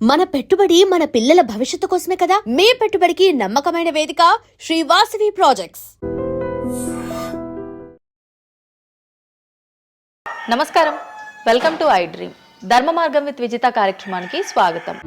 మన పెట్టుబడి మన పిల్లల భవిష్యత్తు కోసమే కదా. మీ పెట్టుబడికి నమ్మకమైన వేదిక శ్రీ వాసవి ప్రాజెక్ట్స్. నమస్కారం, వెల్కమ్ టు ఐ డ్రీమ్. ధర్మ మార్గం విత్ విజిత కార్యక్రమానికి స్వాగతం.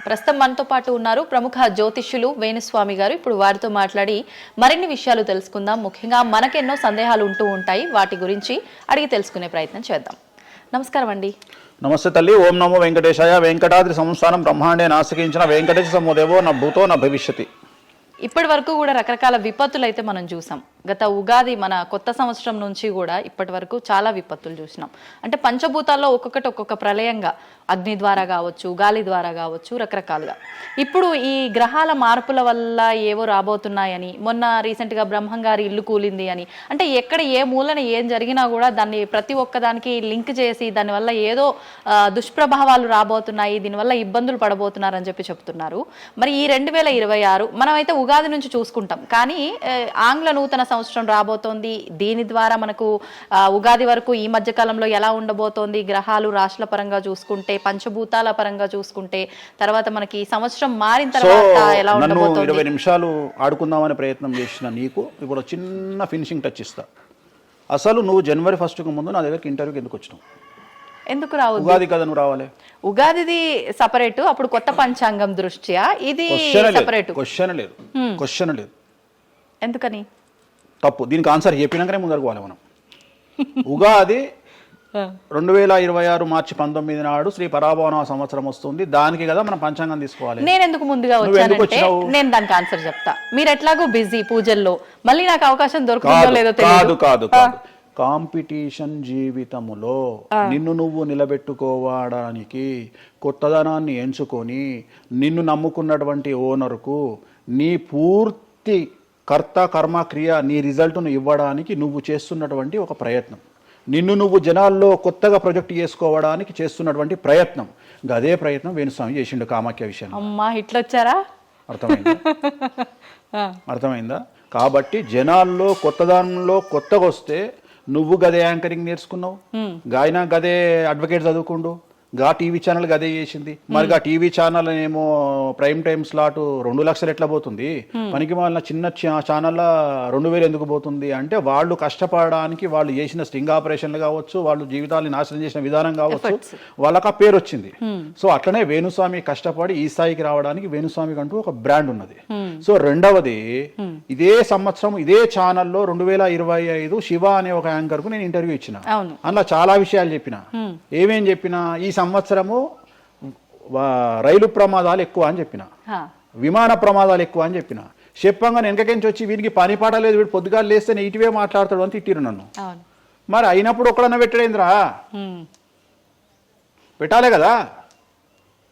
ప్రస్తుతం మనతో పాటు ఉన్నారు ప్రముఖ జ్యోతిష్యులు వేణుస్వామి గారు. ఇప్పుడు వారితో మాట్లాడి మరిన్ని విషయాలు తెలుసుకుందాం. ముఖ్యంగా మనకెన్నో సందేహాలు ఉంటూ ఉంటాయి, వాటి గురించి అడిగి తెలుసుకునే ప్రయత్నం చేద్దాం. నమస్కారం అండి. నమస్తే తల్లి. ఓం నమో వెంకటేశాయ. వెంకటాద్రి సంస్థానం బ్రహ్మాండే నాశకించిన వెంకటేశ సమోదేవో నా భూతో నా భవిష్యతి. ఇప్పటి వరకు కూడా రకరకాల విపత్తులు అయితే మనం చూసాం. గత ఉగాది మన కొత్త సంవత్సరం నుంచి కూడా ఇప్పటి వరకు చాలా విపత్తులు చూసినాం. అంటే పంచభూతాల్లో ఒక్కొక్కటి ఒక్కొక్క ప్రళయంగా, అగ్ని ద్వారా కావచ్చు, గాలి ద్వారా కావచ్చు, రకరకాలుగా. ఇప్పుడు ఈ గ్రహాల మార్పుల వల్ల ఏవో రాబోతున్నాయని, మొన్న రీసెంట్గా బ్రహ్మంగారి ఇల్లు కూలింది అని, అంటే ఎక్కడ ఏ మూలన ఏం జరిగినా కూడా దాన్ని ప్రతి ఒక్కదానికి లింక్ చేసి దానివల్ల ఏదో దుష్ప్రభావాలు రాబోతున్నాయి, దీనివల్ల ఇబ్బందులు పడబోతున్నారని చెప్పి చెప్తున్నారు. మరి ఈ 2026 మనమైతే ఉగాది నుంచి చూసుకుంటాం, కానీ ఆంగ్ల నూతన సంవత్సరం రాబోతోంది. దీని ద్వారా మనకు ఉగాది వరకు ఈ మధ్య కాలంలో ఎలా ఉండబోతోంది, గ్రహాలు రాశుల పరంగా చూసుకుంటే, పంచభూతాల పరంగా చూసుకుంటే, తర్వాత మనకి సంవత్సరం మారిన తర్వాత ఎలా ఉండబోతోంది. 20 నిమిషాలు ఆడుకుందామనే ప్రయత్నం చేసిన నీకు ఇప్పుడు చిన్న ఫినిషింగ్ టచ్ ఇస్తా. అసలు నువ్వు జనవరి 1కు ముందు నా దగ్గరికి ఇంటర్వ్యూకి ఎందుకు వచ్చినావు? ఎందుకు రావు? ఉగాది కదా నువ్వు రావాలి. ఉగాదిది సపరేట్, అప్పుడు కొత్త పంచాంగం దృష్ట్యా ఇది సపరేట్. క్వశ్చన్ లేదు. ఎందుకని? తప్పు. దీనికి ఆన్సర్ చెప్పినాకనే ముందరకు పోవాలి మనం. ఉగాది 2026 మార్చి 19 నాడు శ్రీ పరాభవన సంవత్సరం వస్తుంది. దానికి కదా మనం పంచాంగం తీసుకోవాలి. నేను ఎందుకు ముందుగా వచ్చానంటే నేను దానికి ఆన్సర్ చెప్తా. మీరు ఎట్లాగో బిజీ పూజల్లో, మళ్ళీ నాకు అవకాశం దొరుకుతుందో లేదో తెలియదు. కాదు కాంపిటీషన్ జీవితములో నిన్ను నువ్వు నిలబెట్టుకోవడానికి కొత్తదనాన్ని ఎంచుకొని నిన్ను నమ్ముకున్నటువంటి ఓనర్కు నీ పూర్తి కర్త కర్మ క్రియ నీ రిజల్ట్ను ఇవ్వడానికి నువ్వు చేస్తున్నటువంటి ఒక ప్రయత్నం, నిన్ను నువ్వు జనాల్లో కొత్తగా ప్రొజెక్ట్ చేసుకోవడానికి చేస్తున్నటువంటి ప్రయత్నం. అదే ప్రయత్నం వేణుస్వామి చేసిండు కామాఖ్య విషయంలో. అమ్మా ఇట్లొచ్చారా? అర్థమైందా? కాబట్టి జనాల్లో కొత్తదానంలో కొత్తగా వస్తే నువ్వు గదే యాంకరింగ్ నేర్చుకున్నావు, గాయన గదే అడ్వకేట్ చదువుకుండు, గా టీవీ ఛానల్ గదే చేసింది. మరి గా టీవీ ఛానల్ ఏమో ప్రైమ్ టైం స్లాట్ 2 లక్షలు ఎట్లా పోతుంది? పనికి వాళ్ళ చిన్న ఛానల్ 2000 ఎందుకు పోతుంది అంటే, వాళ్ళు కష్టపడడానికి వాళ్ళు చేసిన స్టింగ్ ఆపరేషన్లు కావచ్చు, వాళ్ళు జీవితాన్ని నాశనం చేసిన విధానం కావచ్చు, వాళ్ళకి ఆ పేరు వచ్చింది. సో అట్లనే వేణుస్వామి కష్టపడి ఈ స్థాయికి రావడానికి వేణుస్వామికి అంటూ ఒక బ్రాండ్ ఉన్నది. సో రెండవది, ఇదే సంవత్సరం ఇదే ఛానల్లో 2025 శివ అనే ఒక యాంకర్ కు నేను ఇంటర్వ్యూ ఇచ్చిన. అందులో చాలా విషయాలు చెప్పిన. ఏమేం చెప్పిన? ఈ సంవత్సరము రైలు ప్రమాదాలు ఎక్కువ అని చెప్పిన, విమాన ప్రమాదాలు ఎక్కువ అని చెప్పిన. చెప్పంగా వెనకకించి వచ్చి వీరికి పని పాట లేదు, వీడు పొద్దుగాలు లేస్తే ఇటువే మాట్లాడతాడు అని తిట్టిరు నన్ను. మరి అయినప్పుడు ఒక్కడన్నా పెట్టడేంద్రా? పెట్టాలే కదా.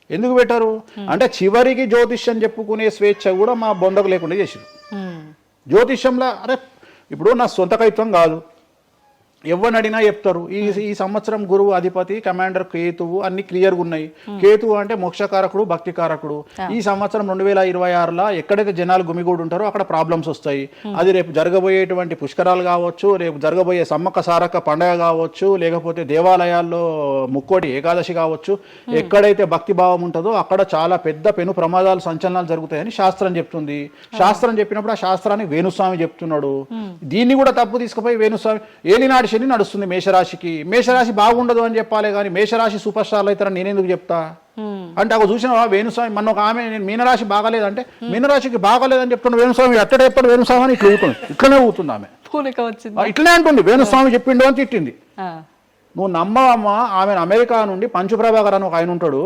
ఎందుకు పెట్టారు అంటే, చివరికి జ్యోతిష్యం చెప్పుకునే స్వేచ్ఛ కూడా మా బొందకు లేకుండా చేసిరు. జ్యోతిష్యంలో అరే ఇప్పుడు నా సొంత కవిత్వం కాదు, ఎవరిని అడిగినా చెప్తారు. ఈ సంవత్సరం గురువు అధిపతి కమాండర్ కేతువు అన్ని క్లియర్గా ఉన్నాయి. కేతువు అంటే మోక్షకారకుడు, భక్తికారకుడు. ఈ సంవత్సరం 2026లో ఎక్కడైతే జనాలు గుమిగూడు ఉంటారో అక్కడ ప్రాబ్లమ్స్ వస్తాయి. అది రేపు జరగబోయేటువంటి పుష్కరాలు కావచ్చు, రేపు జరగబోయే సమ్మక్క సారక్క పండగ కావచ్చు, లేకపోతే దేవాలయాల్లో ముక్కోటి ఏకాదశి కావచ్చు, ఎక్కడైతే భక్తి భావం ఉంటుందో అక్కడ చాలా పెద్ద పెను ప్రమాదాలు సంచలనాలు జరుగుతాయని శాస్త్రం చెప్తుంది. శాస్త్రం చెప్పినప్పుడు ఆ శాస్త్రాన్ని వేణుస్వామి చెప్తున్నాడు. దీన్ని కూడా తప్పు తీసుకుపోయి వేణుస్వామి ఏలినాడు శని నడుస్తుంది మేషరాశికి, మేషరాశి బాగుండదు అని చెప్పాలి, కానీ మేషరాశి సూపర్ స్టార్లు అవుతారని నేనెందుకు చెప్తా అంటే, అక్కడ చూసిన వేణుస్వామి మన ఒక ఆమె నేను మీనరాశి బాగాలేదంటే మీనరాశికి బాగాలేదని చెప్తున్నా వేణుస్వామి ఎక్కడ ఎప్పుడు వేణుస్వామి అని ఇట్లా ఊతుంది, ఇట్లనే ఊతుంది ఆమె, ఇట్లనే అంటుంది వేణుస్వామి చెప్పిండు అని తిట్టింది. నువ్వు నమ్మవమ్మా, ఆమె అమెరికా నుండి పంచుప్రభాకర్ అని ఒక ఆయన ఉంటాడు,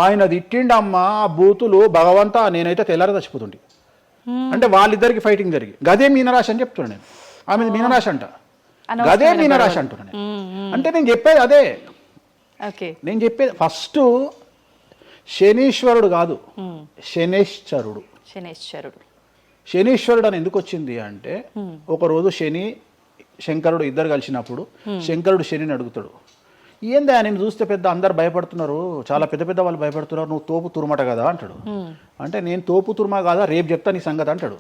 ఆయన తిట్టిండమ్మా ఆ బూతులు భగవంతా, నేనైతే తెల్లారి చచ్చిపోతుండే. అంటే వాళ్ళిద్దరికి ఫైటింగ్ జరిగి గదే మీనరాశి అని చెప్తున్నాను నేను. ఆమె మీనరాశి అంట, గదే మీనరాశి అంటున్నాను. అంటే నేను చెప్పేది అదే. నేను చెప్పేది ఫస్ట్ శనీశ్వరుడు కాదు, శనేశ్వరుడు. శనీశ్వరుడు అని ఎందుకు వచ్చింది అంటే, ఒకరోజు శని శంకరుడు ఇద్దరు కలిసినప్పుడు శంకరుడు శనిని అడుగుతాడు, ఏందా నేను చూస్తే పెద్ద అందరు భయపడుతున్నారు, చాలా పెద్ద పెద్ద వాళ్ళు భయపడుతున్నారు, నువ్వు తోపు తురుమట కదా అంటాడు. అంటే నేను తోపు తురుమా కాదా, రేపు చెప్తా నీ సంగతి అంటాడు.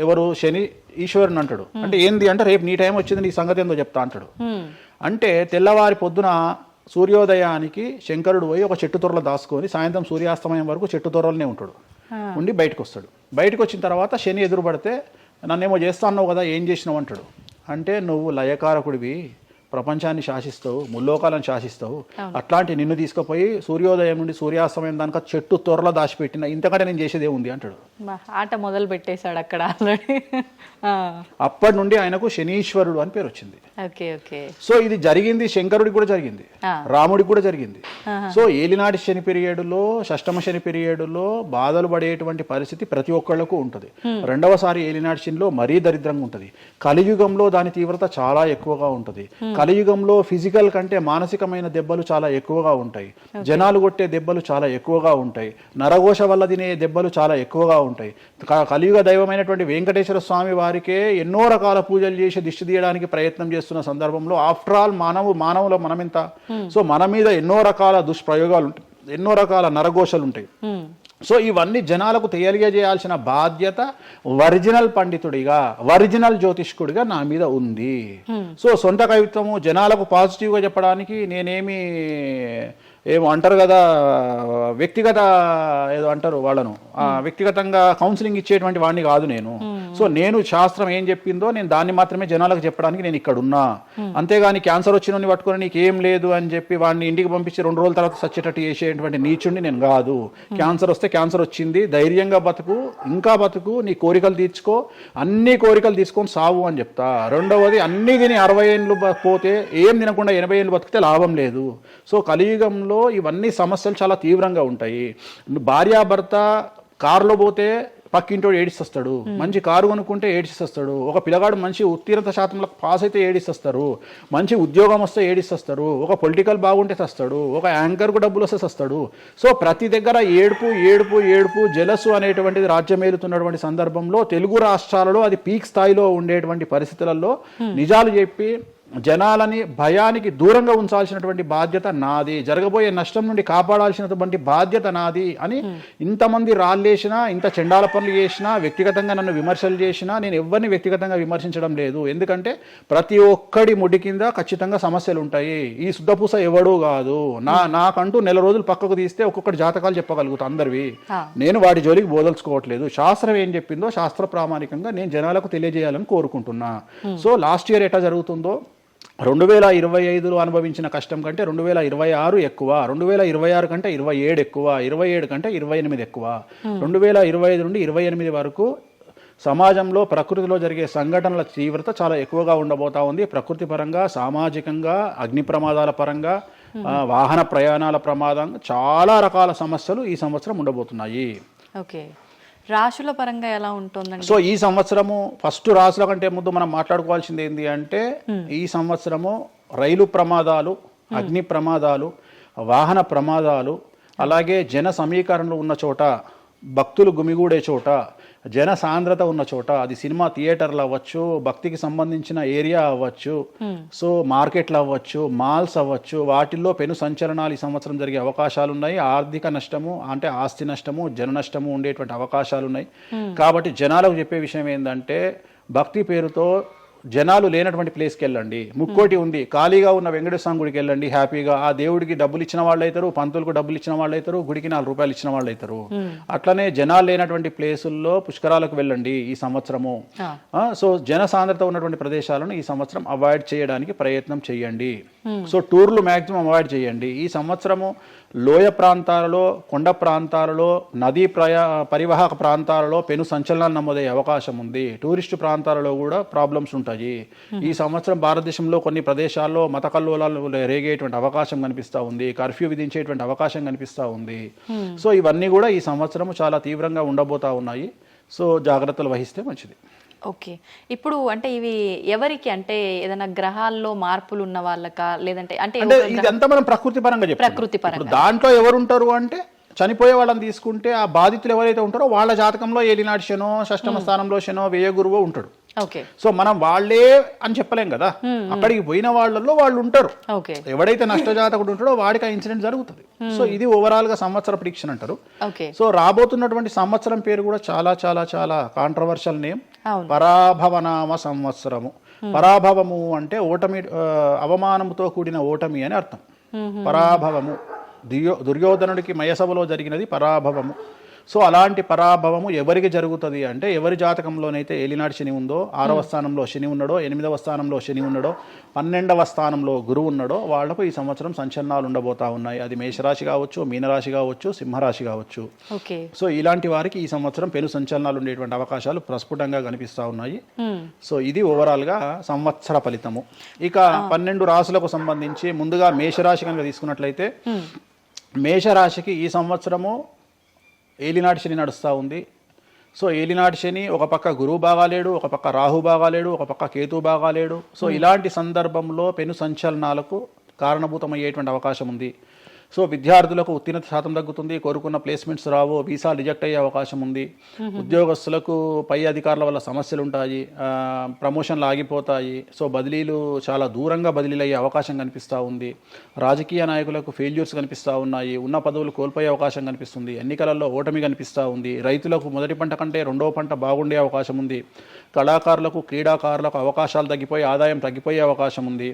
ఎవరు? శని ఈశ్వరుని అంటాడు. అంటే ఏంది అంటే, రేపు నీ టైం వచ్చింది, నీ సంగతి ఏందో చెప్తా అంటాడు. అంటే తెల్లవారి పొద్దున సూర్యోదయానికి శంకరుడు పోయి ఒక చెట్టు తొర్రలో దాచుకొని సాయంత్రం సూర్యాస్తమయం వరకు చెట్టు తొర్రలోనే ఉంటాడు, ఉండి బయటకు వస్తాడు. బయటకు వచ్చిన తర్వాత శని ఎదురుపడితే నన్నేమో చేస్తా అన్నావు కదా, ఏం చేసినావు అంటాడు. అంటే నువ్వు లయకారకుడివి, ప్రపంచాన్ని శాసిస్తావు, ముల్లోకాలను శాసిస్తావు, అట్లాంటి నిన్ను తీసుకుపోయి సూర్యోదయం నుండి సూర్యాస్తమయం దానిక చెట్టు త్వరలో దాచిపెట్టిన, ఇంతకంటే నేను చేసేదే ఉంది అంటాడు. ఆట మొదలు పెట్టేశాడు అక్కడ ఆల్రెడీ. అప్పటి నుండి ఆయనకు శనీశ్వరుడు అని పేరు వచ్చింది. Okay okay. సో ఇది జరిగింది శంకరుడికి కూడా జరిగింది, రాముడికి కూడా జరిగింది. సో ఏలినాటి శని పీరియడ్లో, షష్టమ శని పీరియడ్లో బాధలు పడేటువంటి పరిస్థితి ప్రతి ఒక్కళ్ళకు ఉంటుంది. రెండవసారి ఏలినాటి శనిలో మరీ దరిద్రంగా ఉంటుంది. కలియుగంలో దాని తీవ్రత చాలా ఎక్కువగా ఉంటుంది. కలియుగంలో ఫిజికల్ కంటే మానసికమైన దెబ్బలు చాలా ఎక్కువగా ఉంటాయి. జనాలు కొట్టే దెబ్బలు చాలా ఎక్కువగా ఉంటాయి. నరఘోష వల్ల తినే దెబ్బలు చాలా ఎక్కువగా ఉంటాయి. కలియుగ దైవమైనటువంటి వెంకటేశ్వర స్వామి వారికే ఎన్నో రకాల పూజలు చేసి దిష్టి తీయడానికి ప్రయత్నం చేస్తున్న సందర్భంలో ఆఫ్టర్ ఆల్ మానవుల మనమింత. సో మన మీద ఎన్నో రకాల దుష్ప్రయోగాలు ఉంటాయి, ఎన్నో రకాల నరఘోషలు ఉంటాయి. సో ఇవన్నీ జనాలకు తెలియజేయాల్సిన బాధ్యత ఒరిజినల్ పండితుడిగా, ఒరిజినల్ జ్యోతిష్కుడిగా నా మీద ఉంది. సో సొంత కవిత్వము జనాలకు పాజిటివ్గా చెప్పడానికి నేనేమి ఏమో అంటారు కదా, వ్యక్తిగత ఏదో అంటారు వాళ్ళను, వ్యక్తిగతంగా కౌన్సిలింగ్ ఇచ్చేటువంటి వాడిని కాదు నేను. సో నేను శాస్త్రం ఏం చెప్పిందో నేను దాన్ని మాత్రమే జనాలకు చెప్పడానికి నేను ఇక్కడ ఉన్నా. అంతేగాని క్యాన్సర్ వచ్చిన పట్టుకొని నీకు ఏం లేదు అని చెప్పి వాడిని ఇంటికి పంపించి 2 రోజుల తర్వాత సచ్చేటట్టు చేసేటువంటి నీచుడిని నేను కాదు. క్యాన్సర్ వస్తే క్యాన్సర్ వచ్చింది, ధైర్యంగా బతుకు, ఇంకా బతుకు, నీ కోరికలు తీర్చుకో, అన్ని కోరికలు తీసుకొని సావు అని చెప్తా. రెండవది, అన్ని తిని 60 ఏళ్ళు పోతే ఏం తినకుండా 80 ఏళ్ళు బతికితే లాభం లేదు. సో కలియుగంలో ఇవన్నీ సమస్యలు చాలా తీవ్రంగా ఉంటాయి. భార్యాభర్త కారులో పోతే పక్కింటోడు ఏడిస్తొస్తాడు, మంచి కారు కొనుక్కుంటే ఏడిస్తొస్తాడు, ఒక పిల్లగాడు మంచి ఉత్తీర్ణత శాతంలో పాస్ అయితే ఏడిస్తొస్తారు, మంచి ఉద్యోగం వస్తే ఏడిస్తొస్తారు, ఒక పొలిటికల్ బాగుంటే సస్తాడు, ఒక యాంకర్కు డబ్బులు వస్తే సస్తాడు. సో ప్రతి దగ్గర ఏడుపు ఏడుపు ఏడుపు, జలసు అనేటువంటిది రాజ్యమేలుతున్నటువంటి సందర్భంలో తెలుగు రాష్ట్రాలలో అది పీక్ స్థాయిలో ఉండేటువంటి పరిస్థితులలో నిజాలు చెప్పి జనాలని భయానికి దూరంగా ఉంచాల్సినటువంటి బాధ్యత నాది, జరగబోయే నష్టం నుండి కాపాడాల్సినటువంటి బాధ్యత నాది అని ఇంతమంది రాళ్ళేసినా, ఇంత చెండాల పనులు చేసినా, వ్యక్తిగతంగా నన్ను విమర్శలు చేసినా నేను ఎవరిని వ్యక్తిగతంగా విమర్శించడం లేదు. ఎందుకంటే ప్రతి ఒక్కడి ముడి కింద ఖచ్చితంగా సమస్యలు ఉంటాయి. ఈ శుద్ధపూస ఎవడూ కాదు. నాకంటూ నెల రోజులు పక్కకు తీస్తే ఒక్కొక్కటి జాతకాలు చెప్పగలుగుతా అందరివి. నేను వాటి జోలికి బోదలుచుకోవట్లేదు. శాస్త్రం ఏం చెప్పిందో శాస్త్ర ప్రామాణికంగా నేను జనాలకు తెలియజేయాలని కోరుకుంటున్నా. సో లాస్ట్ ఇయర్ ఎట్లా జరుగుతుందో 2025లో అనుభవించిన కష్టం కంటే 2026 ఎక్కువ, 2026 కంటే 27 ఎక్కువ, 27 కంటే 28 ఎక్కువ. 2025 నుండి 28 వరకు సమాజంలో ప్రకృతిలో జరిగే సంఘటనల తీవ్రత చాలా ఎక్కువగా ఉండబోతా ఉంది. ప్రకృతి పరంగా, సామాజికంగా, అగ్ని ప్రమాదాల పరంగా, వాహన ప్రయాణాల ప్రమాదంగా చాలా రకాల సమస్యలు ఈ సంవత్సరం ఉండబోతున్నాయి. ఓకే, రాశుల పరంగా ఎలా ఉంటుందండి? సో ఈ సంవత్సరము ఫస్ట్ రాశుల కంటే ముందు మనం మాట్లాడుకోవాల్సింది ఏంటి అంటే, ఈ సంవత్సరము రైలు ప్రమాదాలు, అగ్ని ప్రమాదాలు, వాహన ప్రమాదాలు, అలాగే జన సమీకరణలు ఉన్న చోట, భక్తులు గుమిగూడే చోట, జన సాంద్రత ఉన్న చోట, అది సినిమా థియేటర్లు అవ్వచ్చు, భక్తికి సంబంధించిన ఏరియా అవ్వచ్చు, సో మార్కెట్లు అవ్వచ్చు, మాల్స్ అవ్వచ్చు, వాటిల్లో పెను సంచలనాలు ఈ సంవత్సరం జరిగే అవకాశాలు ఉన్నాయి. ఆర్థిక నష్టము అంటే ఆస్తి నష్టము, జన నష్టము ఉండేటువంటి అవకాశాలు ఉన్నాయి. కాబట్టి జనాలకు చెప్పే విషయం ఏంటంటే, భక్తి పేరుతో జనాలు లేనటువంటి ప్లేస్కి వెళ్ళండి. ముక్కోటి ఉంది, ఖాళీగా ఉన్న వెంకటేశ్వర స్వామి గుడికి వెళ్ళండి హ్యాపీగా. ఆ దేవుడికి డబ్బులు ఇచ్చిన వాళ్ళు అవుతారు, పంతులకు డబ్బులు ఇచ్చిన వాళ్ళు అవుతారు, గుడికి 4 రూపాయలు ఇచ్చిన వాళ్ళు అవుతారు. అట్లనే జనాలు లేనటువంటి ప్లేసుల్లో పుష్కరాలకు వెళ్ళండి ఈ సంవత్సరము. సో జన సాంద్రత ఉన్నటువంటి ప్రదేశాలను ఈ సంవత్సరం అవాయిడ్ చేయడానికి ప్రయత్నం చేయండి. సో టూర్లు మ్యాక్సిమం అవాయిడ్ చేయండి. ఈ సంవత్సరము లోయ ప్రాంతాలలో, కొండ ప్రాంతాలలో, నదీ పరివాహక ప్రాంతాలలో పెను సంచలనాలు నమోదయ్యే అవకాశం ఉంది. టూరిస్టు ప్రాంతాలలో కూడా ప్రాబ్లమ్స్ ఉంటాయి. ఈ సంవత్సరం భారతదేశంలో కొన్ని ప్రదేశాల్లో మత కల్లోలాలు రేగేటువంటి అవకాశం కనిపిస్తూ ఉంది, కర్ఫ్యూ విధించేటువంటి అవకాశం కనిపిస్తూ ఉంది. సో ఇవన్నీ కూడా ఈ సంవత్సరం చాలా తీవ్రంగా ఉండబోతా ఉన్నాయి. సో జాగ్రత్తలు వహిస్తే మంచిది. ఓకే, ఇప్పుడు అంటే ఇవి ఎవరికి, అంటే ఏదైనా గ్రహాల్లో మార్పులు ఉన్న వాళ్ళకా, లేదంటే అంటే ఇదంతా మనం ప్రకృతి పరంగా చెప్పాలి. ప్రకృతి పరంగా దాంట్లో ఎవరు ఉంటారు అంటే, చనిపోయే వాళ్ళని తీసుకుంటే ఆ బాధితులు ఎవరైతే ఉంటారో వాళ్ళ జాతకంలో ఏలినాటి శనో, షష్టమ స్థానంలో శనో, వ్యయ గురువో ఉంటాడు. సో మనం వాళ్ళే అని చెప్పలేం కదా, అక్కడికి పోయిన వాళ్ళల్లో వాళ్ళు ఉంటారు. ఎవడైతే నష్టజాతకుడు ఉంటాడో వాడికి ఆ ఇన్సిడెంట్ జరుగుతుంది. సో ఇది ఓవరాల్ గా సంవత్సర ప్రిడిక్షన్ అంటారు. సో రాబోతున్నటువంటి సంవత్సరం పేరు కూడా చాలా చాలా చాలా కాంట్రవర్షియల్ నేమ్, పరాభవనామ సంవత్సరము. పరాభవము అంటే ఓటమి, అవమానముతో కూడిన ఓటమి అని అర్థం. పరాభవము దుర్యోధనుడికి మయసభలో జరిగినది పరాభవము. సో అలాంటి పరాభవము ఎవరికి జరుగుతుంది అంటే ఎవరి జాతకంలోనైతే ఏలినాటి శని ఉందో, 6వ స్థానంలో శని ఉన్నాడో, 8వ స్థానంలో శని ఉన్నాడో, 12వ స్థానంలో గురువు ఉన్నాడో వాళ్లకు ఈ సంవత్సరం సంచలనాలు ఉండబోతా ఉన్నాయి. అది మేషరాశి కావచ్చు, మీనరాశి కావచ్చు, సింహరాశి కావచ్చు. సో ఇలాంటి వారికి ఈ సంవత్సరం పెను సంచలనాలు ఉండేటువంటి అవకాశాలు ప్రస్ఫుటంగా కనిపిస్తా ఉన్నాయి. సో ఇది ఓవరాల్గా సంవత్సర ఫలితము. ఇక 12 రాశులకు సంబంధించి ముందుగా మేషరాశి కనుక తీసుకున్నట్లయితే, మేషరాశికి ఈ సంవత్సరము ఏలినాటి శని నడుస్తూ ఉంది. సో ఏలినాటి శని ఒక పక్క గురువు బాగాలేడు, ఒక పక్క రాహు బాగాలేడు, ఒక పక్క కేతు బాగాలేడు. సో ఇలాంటి సందర్భంలో పెను సంచలనాలకు కారణభూతమయ్యేటువంటి అవకాశం ఉంది. సో విద్యార్థులకు ఉత్తీర్ణత శాతం తగ్గుతుంది, కోరుకున్న ప్లేస్మెంట్స్ రావు, వీసా రిజెక్ట్ అయ్యే అవకాశం ఉంది. ఉద్యోగస్తులకు పై అధికారుల వల్ల సమస్యలు ఉంటాయి, ప్రమోషన్లు ఆగిపోతాయి. సో బదిలీలు చాలా దూరంగా బదిలీలు అయ్యే అవకాశం కనిపిస్తూ ఉంది. రాజకీయ నాయకులకు ఫెయిల్యూర్స్ కనిపిస్తూ ఉన్నాయి, ఉన్న పదవులు కోల్పోయే అవకాశం కనిపిస్తుంది, ఎన్నికలలో ఓటమి కనిపిస్తూ ఉంది. రైతులకు మొదటి పంట కంటే రెండవ పంట బాగుండే అవకాశం ఉంది. కళాకారులకు, క్రీడాకారులకు అవకాశాలు తగ్గిపోయి ఆదాయం తగ్గిపోయే అవకాశం ఉంది.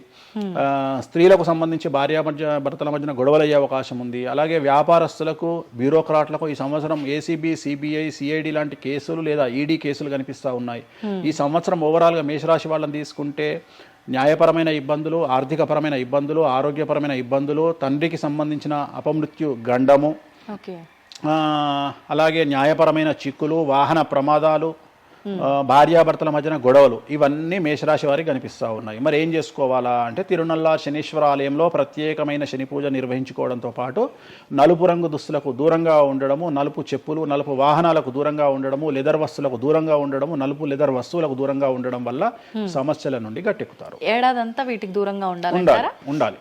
స్త్రీలకు సంబంధించి భర్తల మధ్యన గొడవలు అయ్యే అవకాశం ఉంది. అలాగే వ్యాపారస్తులకు, బ్యూరోక్రాట్లకు ఈ సంవత్సరం ఏసీబీ, సిబిఐ, సిఐడి లాంటి కేసులు లేదా ఈడీ కేసులు కనిపిస్తూ ఉన్నాయి. ఈ సంవత్సరం ఓవరాల్గా మేషరాశి వాళ్ళని తీసుకుంటే న్యాయపరమైన ఇబ్బందులు, ఆర్థికపరమైన ఇబ్బందులు, ఆరోగ్యపరమైన ఇబ్బందులు, తండ్రికి సంబంధించిన అపమృత్యు గండము, అలాగే న్యాయపరమైన చిక్కులు, వాహన ప్రమాదాలు, భార్యాభర్తల మధ్యన గొడవలు, ఇవన్నీ మేషరాశి వారికి కనిపిస్తూ ఉన్నాయి. మరి ఏం చేసుకోవాలా అంటే, తిరునల్లా శనీశ్వర ఆలయంలో ప్రత్యేకమైన శని పూజ నిర్వహించుకోవడంతో పాటు నలుపు రంగు దుస్తులకు దూరంగా ఉండడము, నలుపు చెప్పులు, నలుపు వాహనాలకు దూరంగా ఉండడము, లెదర్ వస్తువులకు దూరంగా ఉండడము, నలుపు లెదర్ వస్తువులకు దూరంగా ఉండడం వల్ల సమస్యల నుండి గట్టెక్కుతారు. ఏడాదంతా వీటికి దూరంగా ఉండాలి.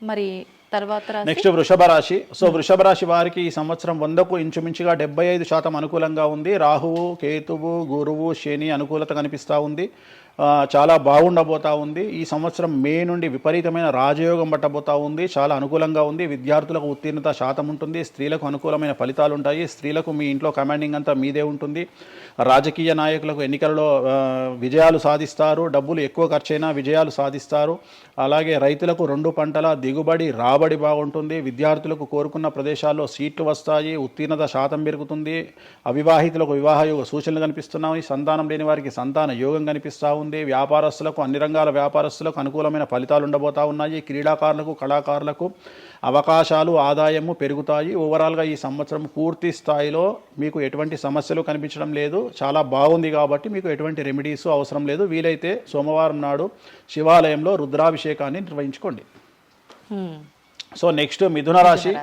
మరి తర్వాత నెక్స్ట్ వృషభ రాశి. సో వృషభ రాశి వారికి ఈ సంవత్సరం 100కు ఇంచుమించుగా 75% అనుకూలంగా ఉంది. రాహువు, కేతువు, గురువు, శని అనుకూలత కనిపిస్తూ ఉంది. చాలా బాగుండబోతా ఉంది. ఈ సంవత్సరం మే నుండి విపరీతమైన రాజయోగం పట్టబోతా ఉంది. చాలా అనుకూలంగా ఉంది. విద్యార్థులకు ఉత్తీర్ణత శాతం ఉంటుంది. స్త్రీలకు అనుకూలమైన ఫలితాలు ఉంటాయి. స్త్రీలకు మీ ఇంట్లో కమాండింగ్ అంతా మీదే ఉంటుంది. రాజకీయ నాయకులకు ఎన్నికలలో విజయాలు సాధిస్తారు. డబ్బులు ఎక్కువ ఖర్చైనా విజయాలు సాధిస్తారు. అలాగే రైతులకు 2 పంటల దిగుబడి, రాబడి బాగుంటుంది. విద్యార్థులకు కోరుకున్న ప్రదేశాల్లో సీట్లు వస్తాయి. ఉత్తీర్ణత శాతం పెరుగుతుంది. అవివాహితులకు వివాహ యోగ సూచనలు కనిపిస్తున్నాయి. సంతానం లేని వారికి సంతాన యోగం కనిపిస్తూ ఉంది. వ్యాపారస్తులకు, అన్ని రంగాల వ్యాపారస్తులకు అనుకూలమైన ఫలితాలు ఉండబోతా ఉన్నాయి. క్రీడాకారులకు, కళాకారులకు అవకాశాలు, ఆదాయము పెరుగుతాయి. ఓవరాల్గా ఈ సంవత్సరం పూర్తి స్థాయిలో మీకు ఎటువంటి సమస్యలు కనిపించడం లేదు. చాలా బాగుంది కాబట్టి మీకు ఎటువంటి రెమెడీస్ అవసరం లేదు. వీలైతే సోమవారం నాడు శివాలయంలో రుద్రాభిషేకాన్ని నిర్వహించుకోండి. సో నెక్స్ట్ మిథున రాశి.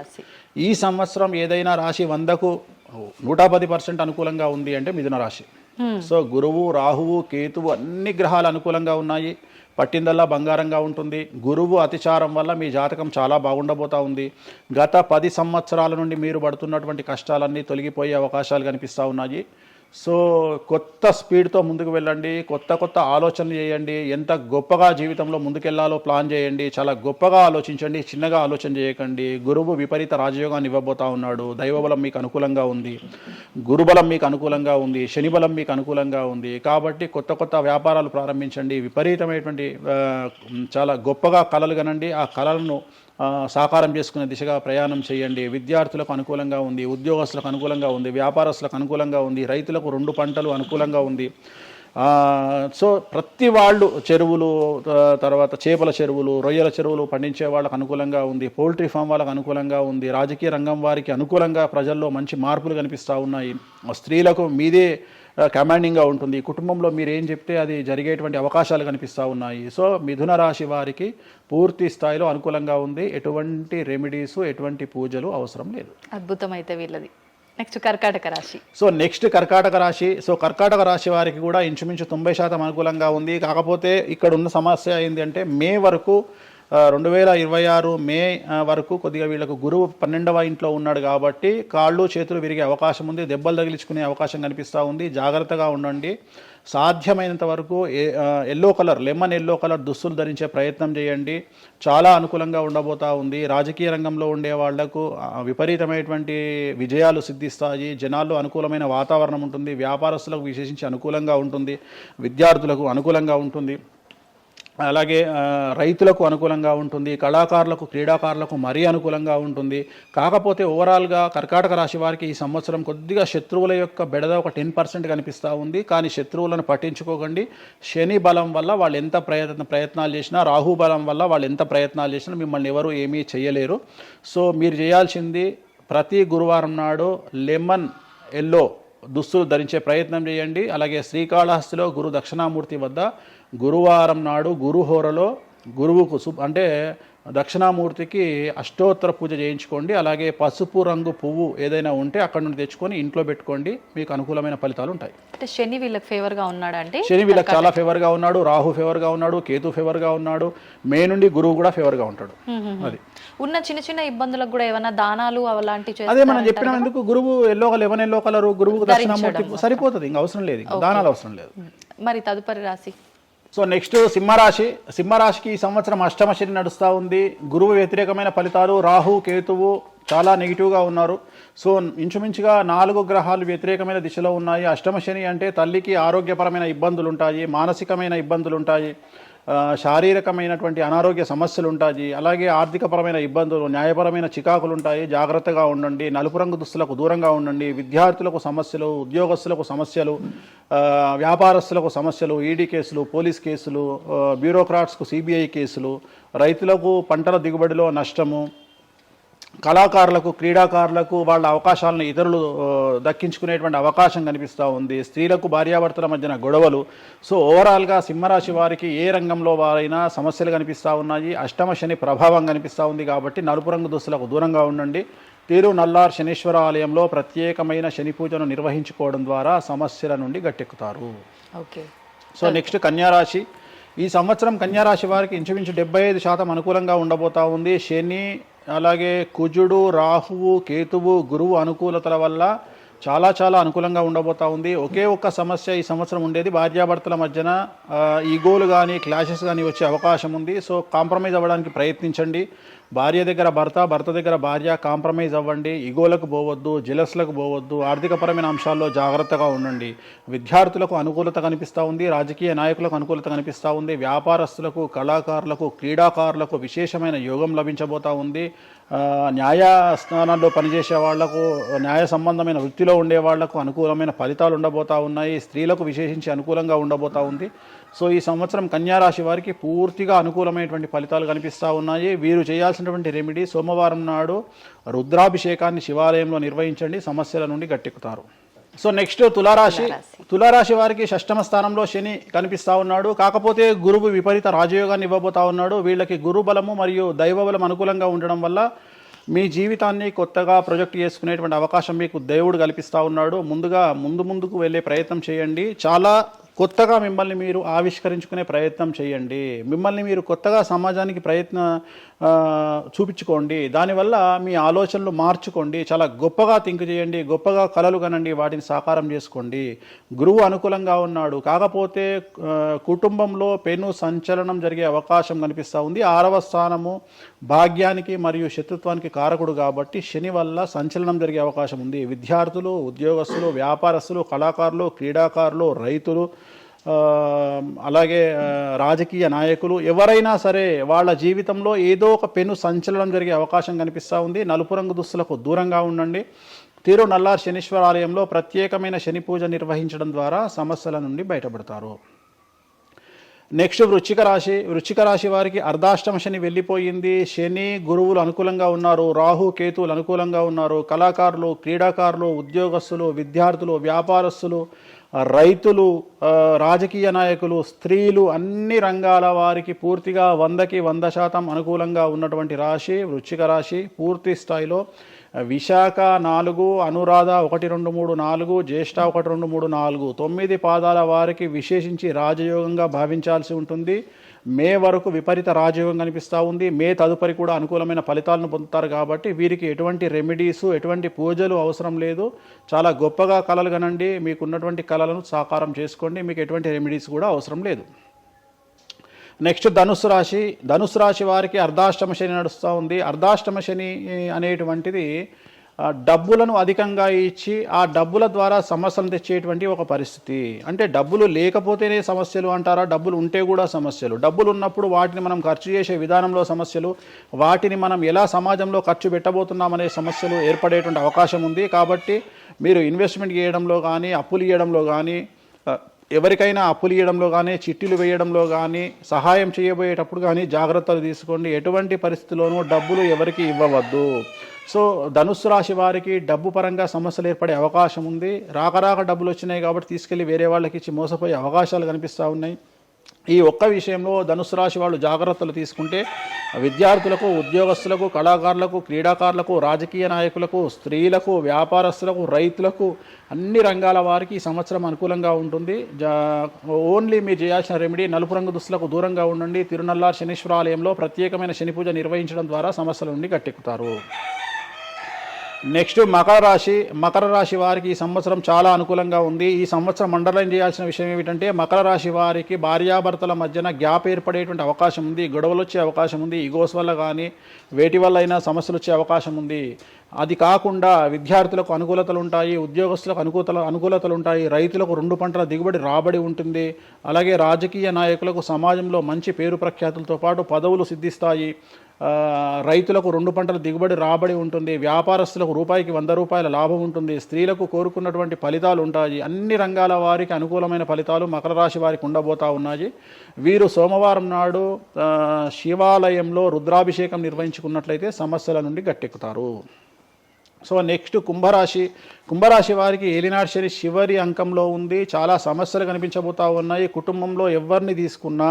ఈ సంవత్సరం ఏదైనా రాశి 100కు 110% అనుకూలంగా ఉంది అంటే మిథున రాశి. సో గురువు, రాహువు, కేతువు అన్ని గ్రహాలు అనుకూలంగా ఉన్నాయి. పట్టిందల్లా బంగారంగా ఉంటుంది. గురువు అతిచారం వల్ల మీ జాతకం చాలా బాగుండబోతా ఉంది. గత 10 సంవత్సరాల నుండి మీరు పడుతున్నటువంటి కష్టాలన్నీ తొలగిపోయే అవకాశాలు కనిపిస్తూ ఉన్నాయి. సో కొత్త స్పీడ్తో ముందుకు వెళ్ళండి. కొత్త ఆలోచనలు చేయండి. ఎంత గొప్పగా జీవితంలో ముందుకెళ్లాలో ప్లాన్ చేయండి. చాలా గొప్పగా ఆలోచించండి. చిన్నగా ఆలోచన చేయకండి. గురువు విపరీత రాజయోగాన్ని ఇవ్వబోతా ఉన్నాడు. దైవబలం మీకు అనుకూలంగా ఉంది. గురుబలం మీకు అనుకూలంగా ఉంది. శనిబలం మీకు అనుకూలంగా ఉంది. కాబట్టి కొత్త వ్యాపారాలు ప్రారంభించండి. విపరీతమైనటువంటి చాలా గొప్పగా కలలు కనండి. ఆ కలలను సాకారం చేసుకునే దిశగా ప్రయాణం చేయండి. విద్యార్థులకు అనుకూలంగా ఉంది. ఉద్యోగస్తులకు అనుకూలంగా ఉంది. వ్యాపారస్తులకు అనుకూలంగా ఉంది. రైతులకు 2 పంటలు అనుకూలంగా ఉంది. సో ప్రతి వాళ్ళు చెరువులు, తర్వాత చేపల చెరువులు, రొయ్యల చెరువులు పండించే వాళ్ళకు అనుకూలంగా ఉంది. పౌల్ట్రీ ఫామ్ వాళ్ళకు అనుకూలంగా ఉంది. రాజకీయ రంగం వారికి అనుకూలంగా ప్రజల్లో మంచి మార్పులు కనిపిస్తూ ఉన్నాయి. స్త్రీలకు మీదే కమాండింగ్గా ఉంటుంది. కుటుంబంలో మీరు ఏం చెప్తే అది జరిగేటువంటి అవకాశాలు కనిపిస్తూ ఉన్నాయి. సో మిథున రాశి వారికి పూర్తి స్థాయిలో అనుకూలంగా ఉంది. ఎటువంటి రెమెడీస్, ఎటువంటి పూజలు అవసరం లేదు. అద్భుతమైతే వీళ్ళది. నెక్స్ట్ కర్కాటక రాశి. సో నెక్స్ట్ కర్కాటక రాశి. సో కర్కాటక రాశి వారికి కూడా ఇంచుమించు 90% అనుకూలంగా ఉంది. కాకపోతే ఇక్కడ ఉన్న సమస్య ఏంటి అంటే మే వరకు 2026 మే వరకు కొద్దిగా వీళ్ళకు గురువు 12వ ఇంట్లో ఉన్నాడు కాబట్టి కాళ్ళు చేతులు విరిగే అవకాశం ఉంది, దెబ్బలు తగిలించుకునే అవకాశం కనిపిస్తూ ఉంది. జాగ్రత్తగా ఉండండి. సాధ్యమైనంత వరకు yellow colour, lemon yellow colour దుస్తులు ధరించే ప్రయత్నం చేయండి. చాలా అనుకూలంగా ఉండబోతా ఉంది. రాజకీయ రంగంలో ఉండే వాళ్లకు విపరీతమైనటువంటి విజయాలు సిద్ధిస్తాయి. జనాల్లో అనుకూలమైన వాతావరణం ఉంటుంది. వ్యాపారస్తులకు విశేషించి అనుకూలంగా ఉంటుంది. విద్యార్థులకు అనుకూలంగా ఉంటుంది. అలాగే రైతులకు అనుకూలంగా ఉంటుంది. కళాకారులకు, క్రీడాకారులకు మరీ అనుకూలంగా ఉంటుంది. కాకపోతే ఓవరాల్గా కర్కాటక రాశి వారికి ఈ సంవత్సరం కొద్దిగా శత్రువుల యొక్క బెడద ఒక 10% కనిపిస్తూ ఉంది. కానీ శత్రువులను పట్టించుకోకండి. శని బలం వల్ల వాళ్ళు ఎంత ప్రయత్నాలు చేసినా, రాహు బలం వల్ల వాళ్ళు ఎంత ప్రయత్నాలు చేసినా మిమ్మల్ని ఎవరు ఏమీ చేయలేరు. సో మీరు చేయాల్సింది ప్రతి గురువారం నాడు లెమన్ ఎల్లో దుస్తులు ధరించే ప్రయత్నం చేయండి. అలాగే శ్రీకాళహస్తిలో గురు దక్షిణామూర్తి వద్ద గురువారం నాడు గురుహోరలో గురువుకు అంటే దక్షిణామూర్తికి అష్టోత్తర పూజ చేయించుకోండి. అలాగే పసుపు రంగు పువ్వు ఏదైనా ఉంటే అక్కడ నుండి తెచ్చుకొని ఇంట్లో పెట్టుకోండి. మీకు అనుకూలమైన ఫలితాలు ఉంటాయి. అంటే శని వీళ్ళకి ఫేవర్గా ఉన్నాడా? అంటే శని వీళ్ళకి చాలా ఫేవర్గా ఉన్నాడు. రాహు ఫేవర్గా ఉన్నాడు. కేతు ఫేవర్గా ఉన్నాడు. మే నుండి గురువు కూడా ఫేవర్గా ఉంటాడు. అది ఉన్న చిన్న చిన్న ఇబ్బందులకు కూడా ఏమైనా దానాలు అలాంటివి అదే మనం చెప్పినాం. ఎందుకు గురువు లెమన్ ఎల్లో కలర్ గురువుకు దక్షిణామూర్తి సరిపోతుంది. ఇంకా అవసరం లేదు, దానాలు అవసరం లేదు. మరి తదుపరి రాశి సో నెక్స్ట్ సింహరాశి. సింహరాశికి ఈ సంవత్సరం అష్టమ శని నడుస్తూ ఉంది. గురువు వ్యతిరేకమైన ఫలితాలు. రాహు కేతువు చాలా నెగిటివ్గా ఉన్నారు. సో ఇంచుమించుగా 4 గ్రహాలు వ్యతిరేకమైన దిశలో ఉన్నాయి. అష్టమ శని అంటే తల్లికి ఆరోగ్యపరమైన ఇబ్బందులు ఉంటాయి, మానసికమైన ఇబ్బందులు ఉంటాయి, శారీరకమైనటువంటి అనారోగ్య సమస్యలు ఉంటాయి. అలాగే ఆర్థికపరమైన ఇబ్బందులు, న్యాయపరమైన చికాకులు ఉంటాయి. జాగ్రత్తగా ఉండండి. నలుపు రంగు దుస్తులకు దూరంగా ఉండండి. విద్యార్థులకు సమస్యలు, ఉద్యోగస్తులకు సమస్యలు, వ్యాపారస్తులకు సమస్యలు, ఈడీ కేసులు, పోలీస్ కేసులు, బ్యూరోక్రాట్స్కు సిబిఐ కేసులు, రైతులకు పంటల దిగుబడిలో నష్టము, కళాకారులకు, క్రీడాకారులకు వాళ్ళ అవకాశాలను ఇతరులు దక్కించుకునేటువంటి అవకాశం కనిపిస్తూ ఉంది. స్త్రీలకు భార్యాభర్తల మధ్యన గొడవలు. సో ఓవరాల్గా సింహరాశి వారికి ఏ రంగంలో వారైనా సమస్యలు కనిపిస్తూ ఉన్నాయి. అష్టమ శని ప్రభావం కనిపిస్తూ ఉంది కాబట్టి నలుపు రంగు దుస్తులకు దూరంగా ఉండండి. తిరునల్లార్ శనీశ్వర ఆలయంలో ప్రత్యేకమైన శని పూజను నిర్వహించుకోవడం ద్వారా సమస్యల నుండి గట్టెక్కుతారు. ఓకే. సో నెక్స్ట్ కన్యారాశి. ఈ సంవత్సరం కన్యారాశి వారికి ఇంచుమించు 75% అనుకూలంగా ఉండబోతా ఉంది. శని, అలాగే కుజుడు, రాహువు, కేతువు, గురువు అనుకూలతల వల్ల చాలా చాలా అనుకూలంగా ఉండబోతా ఉంది. ఒకే ఒక్క సమస్య ఈ సంవత్సరం ఉండేది, భార్యాభర్తల మధ్యన ఈగోలు కానీ క్లాషెస్ కానీ వచ్చే అవకాశం ఉంది. సో కాంప్రమైజ్ అవ్వడానికి ప్రయత్నించండి. భార్య దగ్గర భర్త, భర్త దగ్గర భార్య, కాంప్రమైజ్ అవ్వండి. ఈగోలకు పోవద్దు, జెలస్లకు పోవద్దు. ఆర్థికపరమైన అంశాల్లో జాగ్రత్తగా ఉండండి. విద్యార్థులకు అనుకూలత కనిపిస్తూ ఉంది. రాజకీయ నాయకులకు అనుకూలత కనిపిస్తూ ఉంది. వ్యాపారస్తులకు, కళాకారులకు, క్రీడాకారులకు విశేషమైన యోగం లభించబోతూ ఉంది. న్యాయస్థానాల్లో పనిచేసే వాళ్లకు, న్యాయ సంబంధమైన వృత్తిలో ఉండే వాళ్లకు అనుకూలమైన ఫలితాలు ఉండబోతూ ఉన్నాయి. స్త్రీలకు విశేషించి అనుకూలంగా ఉండబోతూ ఉంది. సో ఈ సంవత్సరం కన్యారాశి వారికి పూర్తిగా అనుకూలమైనటువంటి ఫలితాలు కనిపిస్తూ ఉన్నాయి. వీరు చేయాల్సినటువంటి రెమెడీ, సోమవారం నాడు రుద్రాభిషేకాన్ని శివాలయంలో నిర్వహించండి. సమస్యల నుండి గట్టెక్కుతారు. సో నెక్స్ట్ తులారాశి. తులారాశి వారికి షష్టమ స్థానంలో శని కనిపిస్తూ ఉన్నాడు. కాకపోతే గురువు విపరీత రాజయోగాన్ని ఇవ్వబోతా ఉన్నాడు. వీళ్ళకి గురు బలము మరియు దైవ బలం అనుకూలంగా ఉండడం వల్ల మీ జీవితాన్ని కొత్తగా ప్రొజెక్ట్ చేసుకునేటువంటి అవకాశం మీకు దేవుడు కల్పిస్తూ ఉన్నాడు. ముందుకు వెళ్ళే ప్రయత్నం చేయండి. చాలా కొత్తగా మిమ్మల్ని మీరు ఆవిష్కరించుకునే ప్రయత్నం చేయండి. మిమ్మల్ని మీరు కొత్తగా సమాజానికి చూపించుకోండి. దానివల్ల మీ ఆలోచనలు మార్చుకోండి. చాలా గొప్పగా థింక్ చేయండి. గొప్పగా కలలు కనండి. వాటిని సాకారం చేసుకోండి. గురువు అనుకూలంగా ఉన్నాడు. కాకపోతే కుటుంబంలో పెను సంచలనం జరిగే అవకాశం కనిపిస్తూ ఉంది. 6వ స్థానము భాగ్యానికి మరియు శత్రుత్వానికి కారకుడు కాబట్టి శని వల్ల సంచలనం జరిగే అవకాశం ఉంది. విద్యార్థులు, ఉద్యోగస్తులు, వ్యాపారస్తులు, కళాకారులు, క్రీడాకారులు, రైతులు, అలాగే రాజకీయ నాయకులు ఎవరైనా సరే వాళ్ళ జీవితంలో ఏదో ఒక పెను సంచలనం జరిగే అవకాశం కనిపిస్తూ ఉంది. నలుపు రంగు దుస్తులకు దూరంగా ఉండండి. తిరునల్లార్ శనీశ్వర ఆలయంలో ప్రత్యేకమైన శని పూజ నిర్వహించడం ద్వారా సమస్యల నుండి బయటపడతారు. నెక్స్ట్ వృశ్చిక రాశి. వృశ్చిక రాశి వారికి అర్ధాష్టమ శని వెళ్ళిపోయింది. శని, గురువులు అనుకూలంగా ఉన్నారు. రాహు, కేతువులు అనుకూలంగా ఉన్నారు. కళాకారులు, క్రీడాకారులు, ఉద్యోగస్తులు, విద్యార్థులు, వ్యాపారస్తులు, రైతులు, రాజకీయ నాయకులు, స్త్రీలు, అన్ని రంగాల వారికి పూర్తిగా 100కి 100% అనుకూలంగా ఉన్నటువంటి రాశి వృశ్చిక రాశి. పూర్తి స్థాయిలో విశాఖ 4, అనురాధ 1, 2, 3, 4, జ్యేష్ఠ 1, 2, 3, 4, 9 పాదాల వారికి విశేషించి రాజయోగంగా భావించాల్సి ఉంటుంది. మే వరకు విపరీత రాజయోగం కనిపిస్తూ ఉంది. మే తదుపరి కూడా అనుకూలమైన ఫలితాలను పొందుతారు. కాబట్టి వీరికి ఎటువంటి రెమెడీస్, ఎటువంటి పూజలు అవసరం లేదు. చాలా గొప్పగా కళలు కనండి, మీకున్నటువంటి కళలను సాకారం చేసుకోండి, మీకు ఎటువంటి రెమెడీస్ కూడా అవసరం లేదు. నెక్స్ట్ ధనుసు రాశి వారికి అర్ధాష్టమ శని నడుస్తూ ఉంది. అర్ధాష్టమ శని అనేటువంటిది డబ్బులను అధికంగా ఇచ్చి ఆ డబ్బుల ద్వారా సమస్యలు తెచ్చేటువంటి ఒక పరిస్థితి. అంటే డబ్బులు లేకపోతేనే సమస్యలు అంటారా, డబ్బులు ఉంటే కూడా సమస్యలు. డబ్బులు ఉన్నప్పుడు వాటిని మనం ఖర్చు చేసే విధానంలో సమస్యలు, వాటిని మనం ఎలా సమాజంలో ఖర్చు పెట్టబోతున్నామనే సమస్యలు ఏర్పడేటువంటి అవకాశం ఉంది. కాబట్టి మీరు ఇన్వెస్ట్మెంట్ చేయడంలో కానీ, అప్పులు ఇవ్వడంలో కానీ, ఎవరికైనా అప్పులు ఇవ్వడంలో కానీ, చిట్టీలు వేయడంలో కానీ, సహాయం చేయబోయేటప్పుడు కానీ జాగ్రత్తలు తీసుకోండి. ఎటువంటి పరిస్థితుల్లోనూ డబ్బులు ఎవరికి ఇవ్వవద్దు. సో ధనుస్సు రాశి వారికి డబ్బు పరంగా సమస్యలు ఏర్పడే అవకాశం ఉంది. రాక డబ్బులు వచ్చినాయి కాబట్టి తీసుకెళ్ళి వేరే వాళ్ళకి ఇచ్చి మోసపోయే అవకాశాలు కనిపిస్తూ ఉన్నాయి. ఈ ఒక్క విషయంలో ధనుసు రాశి వాళ్ళు జాగ్రత్తలు తీసుకుంటే విద్యార్థులకు, ఉద్యోగస్తులకు, కళాకారులకు, క్రీడాకారులకు, రాజకీయ నాయకులకు, స్త్రీలకు, వ్యాపారస్తులకు, రైతులకు, అన్ని రంగాల వారికి ఈ సంవత్సరం అనుకూలంగా ఉంటుంది. ఓన్లీ మీరు చేయాల్సిన రెమెడీ నలుపు రంగు దుస్తులకు దూరంగా ఉండండి. తిరునల్లార్ శనీశ్వర ఆలయంలో ప్రత్యేకమైన శని పూజ నిర్వహించడం ద్వారా సమస్యల నుండి గట్టెక్కుతారు. నెక్స్ట్ మకర రాశి వారికి ఈ సంవత్సరం చాలా అనుకూలంగా ఉంది. ఈ సంవత్సరం అండర్లైన్ చేయాల్సిన విషయం ఏమిటంటే మకర రాశి వారికి భార్యాభర్తల మధ్యన గ్యాప్ ఏర్పడేటువంటి అవకాశం ఉంది, గొడవలు వచ్చే అవకాశం ఉంది, ఈగోస్ వల్ల కానీ వేటి వల్ల అయినా సమస్యలు వచ్చే అవకాశం ఉంది. అది కాకుండా విద్యార్థులకు అనుకూలతలు ఉంటాయి, ఉద్యోగస్తులకు అనుకూలతలు ఉంటాయి, రైతులకు 2 పంటల దిగుబడి రాబడి ఉంటుంది. అలాగే రాజకీయ నాయకులకు సమాజంలో మంచి పేరు ప్రఖ్యాతులతో పాటు పదవులు సిద్ధిస్తాయి. రైతులకు 2 పంటల దిగుబడి రాబడి ఉంటుంది. వ్యాపారస్తులకు రూపాయికి 100 రూపాయల లాభం ఉంటుంది. స్త్రీలకు కోరుకున్నటువంటి ఫలితాలు ఉంటాయి. అన్ని రంగాల వారికి అనుకూలమైన ఫలితాలు మకర రాశి వారికి ఉండబోతా ఉన్నాయి. వీరు సోమవారం నాడు శివాలయంలో రుద్రాభిషేకం నిర్వహించుకున్నట్లయితే సమస్యల నుండి గట్టెక్కుతారు. సో నెక్స్ట్ కుంభరాశి వారికి ఏలినాడు శని చివరి అంకంలో ఉంది. చాలా సమస్యలు కనిపించబోతా ఉన్నాయి. కుటుంబంలో ఎవరిని తీసుకున్నా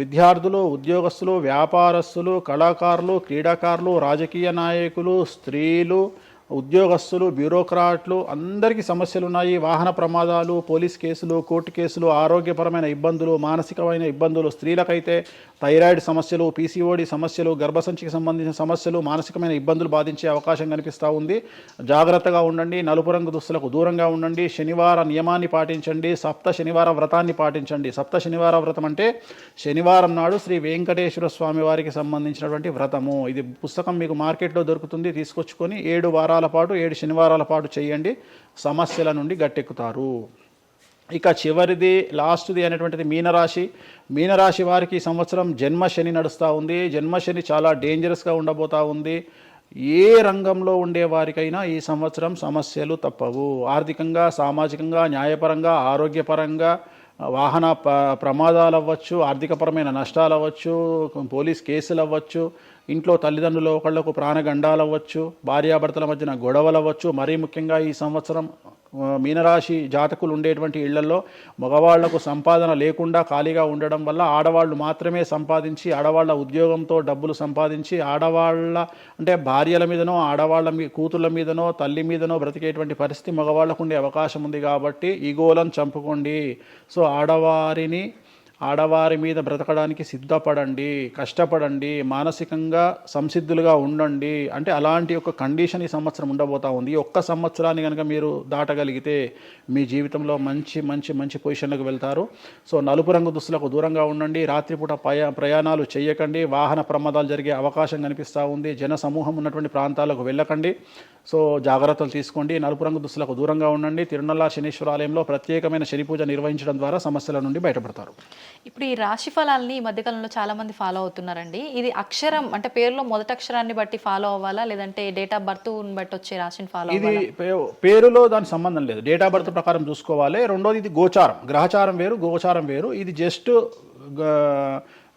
విద్యార్థులు, ఉద్యోగస్తులు, వ్యాపారస్తులు, కళాకారులు, క్రీడాకారులు, రాజకీయ నాయకులు, స్త్రీలు, ఉద్యోగస్తులు, బ్యూరోక్రాట్లు అందరికీ సమస్యలు ఉన్నాయి. వాహన ప్రమాదాలు, పోలీస్ కేసులు, కోర్టు కేసులు, ఆరోగ్యపరమైన ఇబ్బందులు, మానసికమైన ఇబ్బందులు, స్త్రీలకైతే థైరాయిడ్ సమస్యలు, పీసీఓడి సమస్యలు, గర్భసంచికి సంబంధించిన సమస్యలు, మానసికమైన ఇబ్బందులు బాధించే అవకాశం కనిపిస్తూ ఉంది. జాగ్రత్తగా ఉండండి. నలుపు రంగు దుస్తులకు దూరంగా ఉండండి. శనివార నియమాన్ని పాటించండి. సప్త శనివార వ్రతాన్ని పాటించండి. సప్త శనివార వ్రతం అంటే శనివారం నాడు శ్రీ వెంకటేశ్వర స్వామి వారికి సంబంధించినటువంటి వ్రతము. ఇది పుస్తకం మీకు మార్కెట్లో దొరుకుతుంది, తీసుకొచ్చుకొని 7 వారాల పాటు 7 శనివారాల పాటు చేయండి. సమస్యల నుండి గట్టెక్కుతారు. ఇక చివరిది లాస్ట్ది అనేటువంటిది మీనరాశి వారికి ఈ సంవత్సరం జన్మశని నడుస్తూ ఉంది. జన్మశని చాలా డేంజరస్గా ఉండబోతూ ఉంది. ఏ రంగంలో ఉండే వారికైనా ఈ సంవత్సరం సమస్యలు తప్పవు. ఆర్థికంగా, సామాజికంగా, న్యాయపరంగా, ఆరోగ్యపరంగా, వాహన ప్రమాదాలు అవ్వచ్చు, ఆర్థికపరమైన నష్టాలు అవ్వచ్చు, పోలీస్ కేసులు అవ్వచ్చు, ఇంట్లో తల్లిదండ్రులు ఒకళ్లకు ప్రాణగండాలు అవ్వచ్చు, భార్యాభర్తల మధ్యన గొడవలు అవ్వచ్చు. మరీ ముఖ్యంగా ఈ సంవత్సరం మీనరాశి జాతకులు ఉండేటువంటి ఇళ్లలో మగవాళ్లకు సంపాదన లేకుండా ఖాళీగా ఉండడం వల్ల ఆడవాళ్లు మాత్రమే సంపాదించి, ఆడవాళ్ల ఉద్యోగంతో డబ్బులు సంపాదించి, ఆడవాళ్ల అంటే భార్యల మీదనో, ఆడవాళ్ల కూతుళ్ళ మీదనో, తల్లి మీదనో బ్రతికేటువంటి పరిస్థితి మగవాళ్లకు ఉండే అవకాశం ఉంది. కాబట్టి ఈగోలను చంపుకోండి. సో ఆడవారి మీద బ్రతకడానికి సిద్ధపడండి, కష్టపడండి, మానసికంగా సంసిద్ధులుగా ఉండండి. అంటే అలాంటి ఒక కండిషన్ ఈ సంవత్సరం ఉండబోతా ఉంది. ఈ ఒక్క సంవత్సరాన్ని కనుక మీరు దాటగలిగితే మీ జీవితంలో మంచి మంచి మంచి పొజిషన్లకు వెళ్తారు. సో నలుపు రంగు దుస్తులకు దూరంగా ఉండండి. రాత్రిపూట ప్రయాణాలు చేయకండి. వాహన ప్రమాదాలు జరిగే అవకాశం కనిపిస్తూ ఉంది. జన సమూహం ఉన్నటువంటి ప్రాంతాలకు వెళ్ళకండి. సో జాగ్రత్తలు తీసుకోండి. నలుపు రంగు దుస్తులకు దూరంగా ఉండండి. తిరునల్లార్ శనీశ్వర ఆలయంలో ప్రత్యేకమైన శని పూజ నిర్వహించడం ద్వారా సమస్యల నుండి బయటపడతారు. ఇప్పుడు ఈ రాశి ఫలాల్ని ఈ మధ్యకాలంలో చాలా మంది ఫాలో అవుతున్నారండి. ఇది అక్షరం అంటే పేరులో మొదటి అక్షరాన్ని బట్టి ఫాలో అవ్వాలా, లేదంటే డేట్ ఆఫ్ బర్త్ బట్టి వచ్చే రాశిని ఫాలో అవ్వాలా? ఇది పేరులో దాని సంబంధం లేదు, డేట్ ఆఫ్ బర్త్ ప్రకారం చూసుకోవాలి. రెండోది ఇది గోచారం, గ్రహచారం వేరు, గోచారం వేరు. ఇది జస్ట్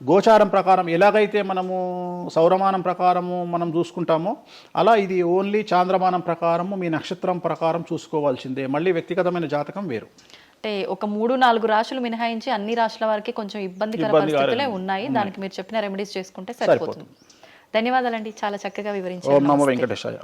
గోచారం ప్రకారం ఎలాగైతే మనము సౌరమానం ప్రకారము మనం చూసుకుంటామో అలా ఇది ఓన్లీ చాంద్రమానం ప్రకారము మీ నక్షత్రం ప్రకారం చూసుకోవాల్సిందే. మళ్ళీ వ్యక్తిగతమైన జాతకం వేరు. అంటే ఒక 3-4 రాశులు మినహాయించి అన్ని రాశుల వారికి కొంచెం ఇబ్బందికర పరిస్థితులే ఉన్నాయి. దానికి మీరు చెప్పిన రెమెడీస్ చేసుకుంటే సరిపోతుంది. ధన్యవాదాలండి, చాలా చక్కగా వివరించారు. ఓం నమో వెంకటేశాయ.